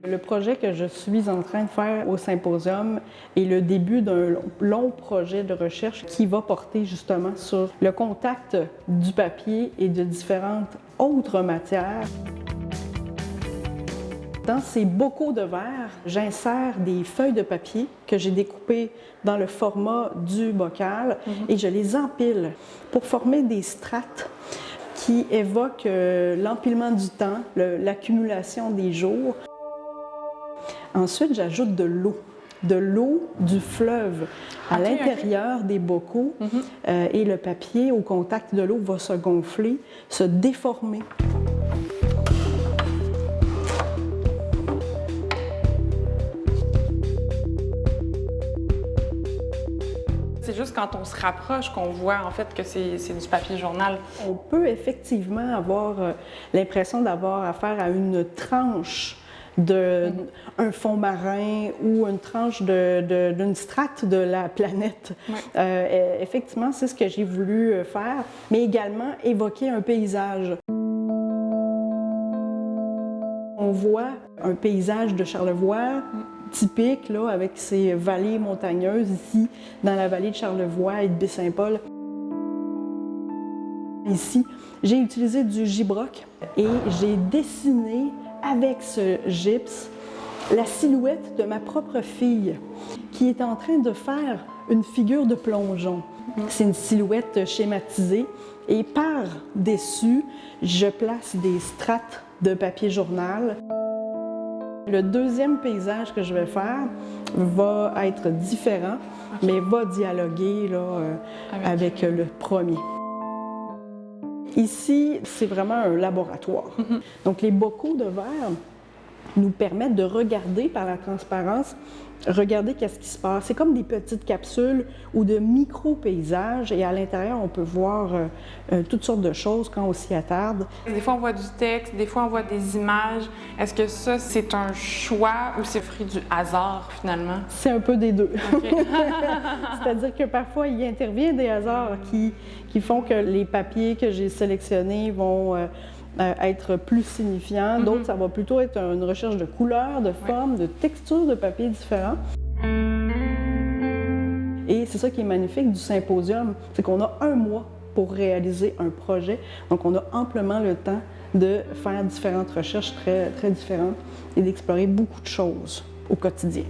Le projet que je suis en train de faire au symposium est le début d'un long projet de recherche qui va porter justement sur le contact du papier et de différentes autres matières. Dans ces bocaux de verre, j'insère des feuilles de papier que j'ai découpées dans le format du bocal et je les empile pour former des strates qui évoquent l'empilement du temps, l'accumulation des jours. Ensuite, j'ajoute de l'eau du fleuve à l'intérieur des bocaux et le papier au contact de l'eau va se gonfler, se déformer. C'est juste quand on se rapproche qu'on voit en fait que c'est du papier journal. On peut effectivement avoir l'impression d'avoir affaire à une tranche d'un fond marin ou une tranche d'une strate de la planète. Effectivement, c'est ce que j'ai voulu faire, mais également évoquer un paysage. On voit un paysage de Charlevoix typique, là, avec ses vallées montagneuses ici, dans la vallée de Charlevoix et de Baie-Saint-Paul. Ici, j'ai utilisé du gibroc et j'ai dessiné avec ce gypse la silhouette de ma propre fille qui est en train de faire une figure de plongeon. C'est une silhouette schématisée et par-dessus, je place des strates de papier journal. Le deuxième paysage que je vais faire va être différent, mais va dialoguer là, avec le premier. Ici, c'est vraiment un laboratoire. Donc, les bocaux de verre nous permettent de regarder par la transparence, regarder qu'est-ce qui se passe. C'est comme des petites capsules ou de micro-paysages et à l'intérieur, on peut voir toutes sortes de choses quand on s'y attarde. Des fois, on voit du texte, des fois, on voit des images. Est-ce que ça, c'est un choix ou c'est fruit du hasard, finalement? C'est un peu des deux. Okay. C'est-à-dire que parfois, il intervient des hasards qui font que les papiers que j'ai sélectionnés vont être plus signifiants. D'autres, ça va plutôt être une recherche de couleurs, de formes, de textures de papier différents. Et c'est ça qui est magnifique du symposium, c'est qu'on a un mois pour réaliser un projet. Donc, on a amplement le temps de faire différentes recherches très, très différentes et d'explorer beaucoup de choses au quotidien.